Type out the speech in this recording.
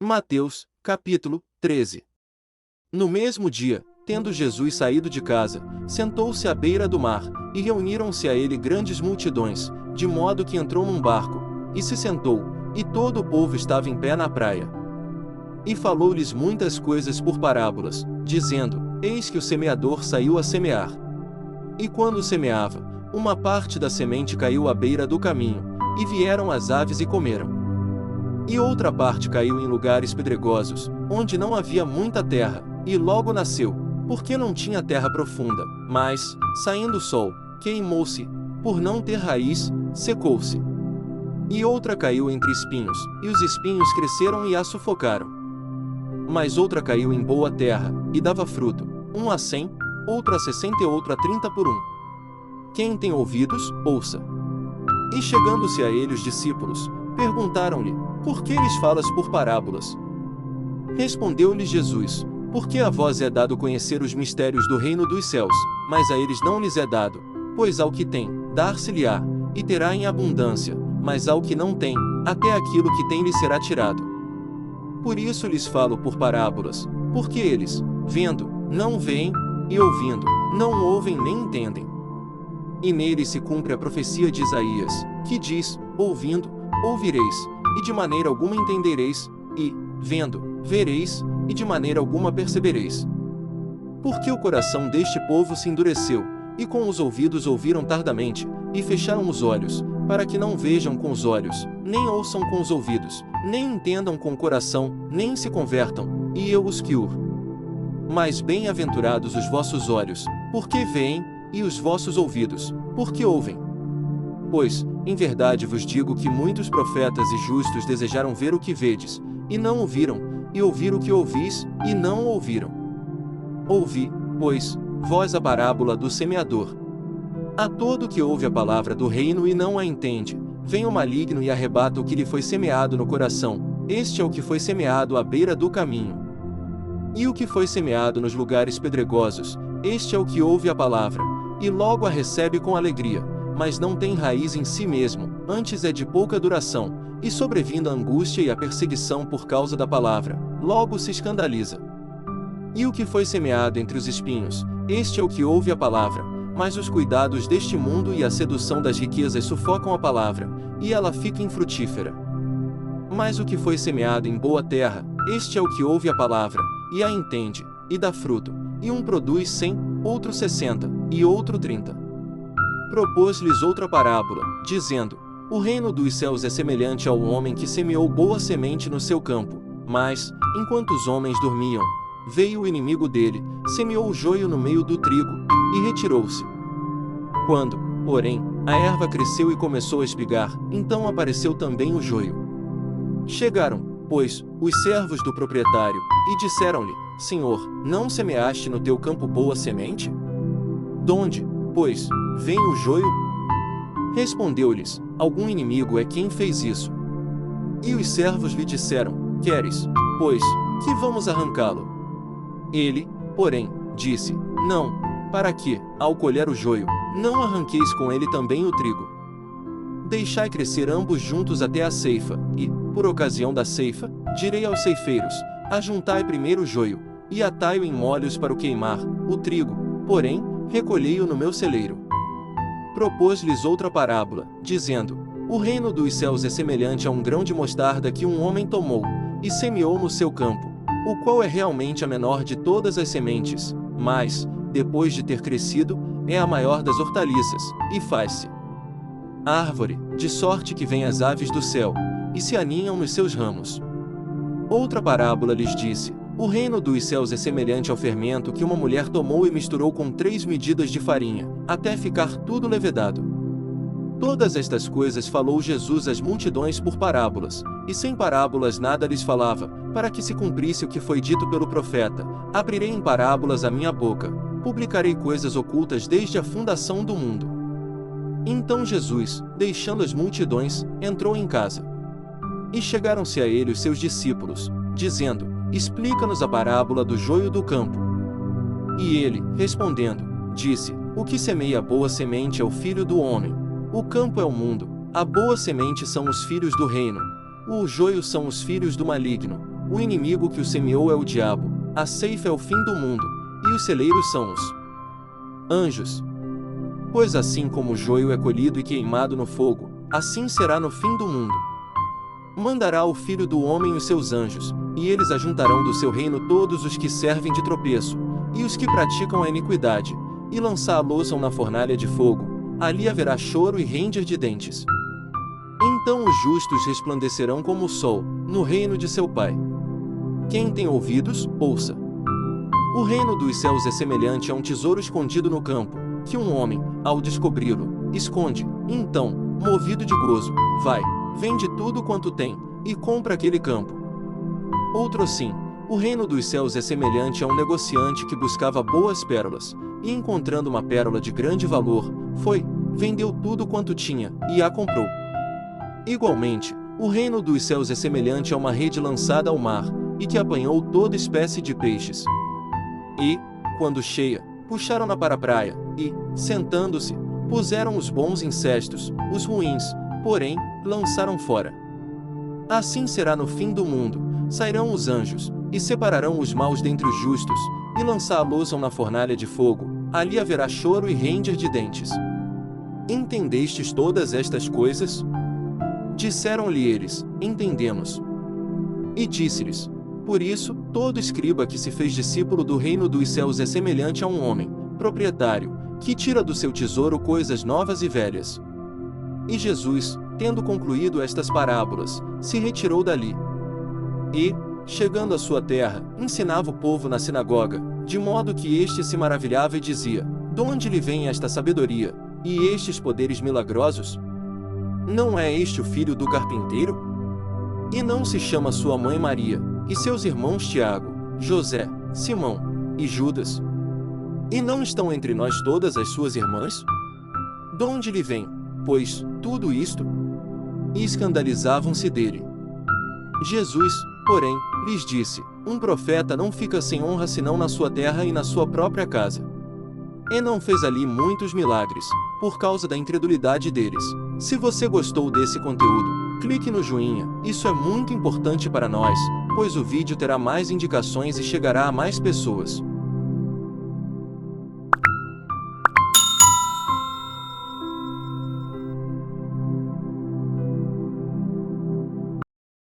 Mateus, capítulo 13. No mesmo dia, tendo Jesus saído de casa, sentou-se à beira do mar, e reuniram-se a ele grandes multidões, de modo que entrou num barco, e se sentou, e todo o povo estava em pé na praia. E falou-lhes muitas coisas por parábolas, dizendo: Eis que o semeador saiu a semear. E quando semeava, uma parte da semente caiu à beira do caminho, e vieram as aves e comeram. E outra parte caiu em lugares pedregosos, onde não havia muita terra, e logo nasceu, porque não tinha terra profunda, mas, saindo o sol, queimou-se, por não ter raiz, secou-se. E outra caiu entre espinhos, e os espinhos cresceram e a sufocaram. Mas outra caiu em boa terra, e dava fruto, um a 100, outro a 60 e outro a 30 por um. Quem tem ouvidos, ouça. E chegando-se a ele os discípulos, perguntaram-lhe: Por que lhes falas por parábolas? Respondeu-lhes Jesus: Porque a vós é dado conhecer os mistérios do reino dos céus, mas a eles não lhes é dado, pois ao que tem, dar-se-lhe-á, e terá em abundância, mas ao que não tem, até aquilo que tem lhe será tirado. Por isso lhes falo por parábolas, porque eles, vendo, não veem, e ouvindo, não ouvem nem entendem. E nele se cumpre a profecia de Isaías, que diz: Ouvindo, ouvireis, e de maneira alguma entendereis, e, vendo, vereis, e de maneira alguma percebereis. Porque o coração deste povo se endureceu, e com os ouvidos ouviram tardamente, e fecharam os olhos, para que não vejam com os olhos, nem ouçam com os ouvidos, nem entendam com o coração, nem se convertam, e eu os curo. Mas bem-aventurados os vossos olhos, porque veem, e os vossos ouvidos, porque ouvem. Pois, em verdade vos digo que muitos profetas e justos desejaram ver o que vedes, e não ouviram, e ouvir o que ouvis, e não ouviram. Ouvi, pois, vós a parábola do semeador. A todo que ouve a palavra do reino e não a entende, vem o maligno e arrebata o que lhe foi semeado no coração. Este é o que foi semeado à beira do caminho. E o que foi semeado nos lugares pedregosos, este é o que ouve a palavra, e logo a recebe com alegria, mas não tem raiz em si mesmo, antes é de pouca duração, e sobrevindo a angústia e a perseguição por causa da palavra, logo se escandaliza. E o que foi semeado entre os espinhos, este é o que ouve a palavra, mas os cuidados deste mundo e a sedução das riquezas sufocam a palavra, e ela fica infrutífera. Mas o que foi semeado em boa terra, este é o que ouve a palavra, e a entende, e dá fruto, e um produz 100, outro 60, e outro 30. Propôs-lhes outra parábola, dizendo: O reino dos céus é semelhante ao homem que semeou boa semente no seu campo, mas, enquanto os homens dormiam, veio o inimigo dele, semeou o joio no meio do trigo, e retirou-se. Quando, porém, a erva cresceu e começou a espigar, então apareceu também o joio. Chegaram, pois, os servos do proprietário, e disseram-lhe: Senhor, não semeaste no teu campo boa semente? Donde, pois, vem o joio? Respondeu-lhes: Algum inimigo é quem fez isso. E os servos lhe disseram: Queres, pois, que vamos arrancá-lo? Ele, porém, disse: Não, para que, ao colher o joio, não arranqueis com ele também o trigo. Deixai crescer ambos juntos até a ceifa, e, por ocasião da ceifa, direi aos ceifeiros: Ajuntai primeiro o joio, e atai-o em molhos para o queimar, o trigo, porém, recolhei-o no meu celeiro. Propôs-lhes outra parábola, dizendo: O reino dos céus é semelhante a um grão de mostarda que um homem tomou, e semeou no seu campo, o qual é realmente a menor de todas as sementes, mas, depois de ter crescido, é a maior das hortaliças, e faz-se árvore, de sorte que vêm as aves do céu, e se aninham nos seus ramos. Outra parábola lhes disse: O reino dos céus é semelhante ao fermento que uma mulher tomou e misturou com 3 medidas de farinha, até ficar tudo levedado. Todas estas coisas falou Jesus às multidões por parábolas, e sem parábolas nada lhes falava, para que se cumprisse o que foi dito pelo profeta: Abrirei em parábolas a minha boca, publicarei coisas ocultas desde a fundação do mundo. Então Jesus, deixando as multidões, entrou em casa. E chegaram-se a ele os seus discípulos, dizendo: Explica-nos a parábola do joio do campo. E ele, respondendo, disse: O que semeia a boa semente é o filho do homem. O campo é o mundo, a boa semente são os filhos do reino, o joio são os filhos do maligno. O inimigo que o semeou é o diabo, a ceifa é o fim do mundo, e os celeiros são os anjos. Pois assim como o joio é colhido e queimado no fogo, assim será no fim do mundo. Mandará o Filho do Homem os seus anjos, e eles ajuntarão do seu reino todos os que servem de tropeço, e os que praticam a iniquidade, e lançá-los na fornalha de fogo. Ali haverá choro e ranger de dentes. Então os justos resplandecerão como o sol, no reino de seu Pai. Quem tem ouvidos, ouça. O reino dos céus é semelhante a um tesouro escondido no campo, que um homem, ao descobri-lo, esconde. Então, movido de gozo, vai, vende tudo quanto tem, e compra aquele campo. Outro assim, o reino dos céus é semelhante a um negociante que buscava boas pérolas, e encontrando uma pérola de grande valor, foi, vendeu tudo quanto tinha, e a comprou. Igualmente, o reino dos céus é semelhante a uma rede lançada ao mar, e que apanhou toda espécie de peixes. E, quando cheia, puxaram-na para a praia, e, sentando-se, puseram os bons em cestos, os ruins, porém, lançaram fora. Assim será no fim do mundo, sairão os anjos, e separarão os maus dentre os justos, e lançá-los na fornalha de fogo, ali haverá choro e ranger de dentes. Entendestes todas estas coisas? Disseram-lhe eles, entendemos. E disse-lhes, por isso, todo escriba que se fez discípulo do reino dos céus é semelhante a um homem, proprietário, que tira do seu tesouro coisas novas e velhas. E Jesus, tendo concluído estas parábolas, se retirou dali. E, chegando à sua terra, ensinava o povo na sinagoga, de modo que este se maravilhava e dizia, de onde lhe vem esta sabedoria, e estes poderes milagrosos? Não é este o filho do carpinteiro? E não se chama sua mãe Maria, e seus irmãos Tiago, José, Simão e Judas? E não estão entre nós todas as suas irmãs? De onde lhe vem, pois, tudo isto? E escandalizavam-se dele. Jesus, porém, lhes disse, um profeta não fica sem honra senão na sua terra e na sua própria casa. E não fez ali muitos milagres, por causa da incredulidade deles. Se você gostou desse conteúdo, clique no joinha, isso é muito importante para nós, pois o vídeo terá mais indicações e chegará a mais pessoas.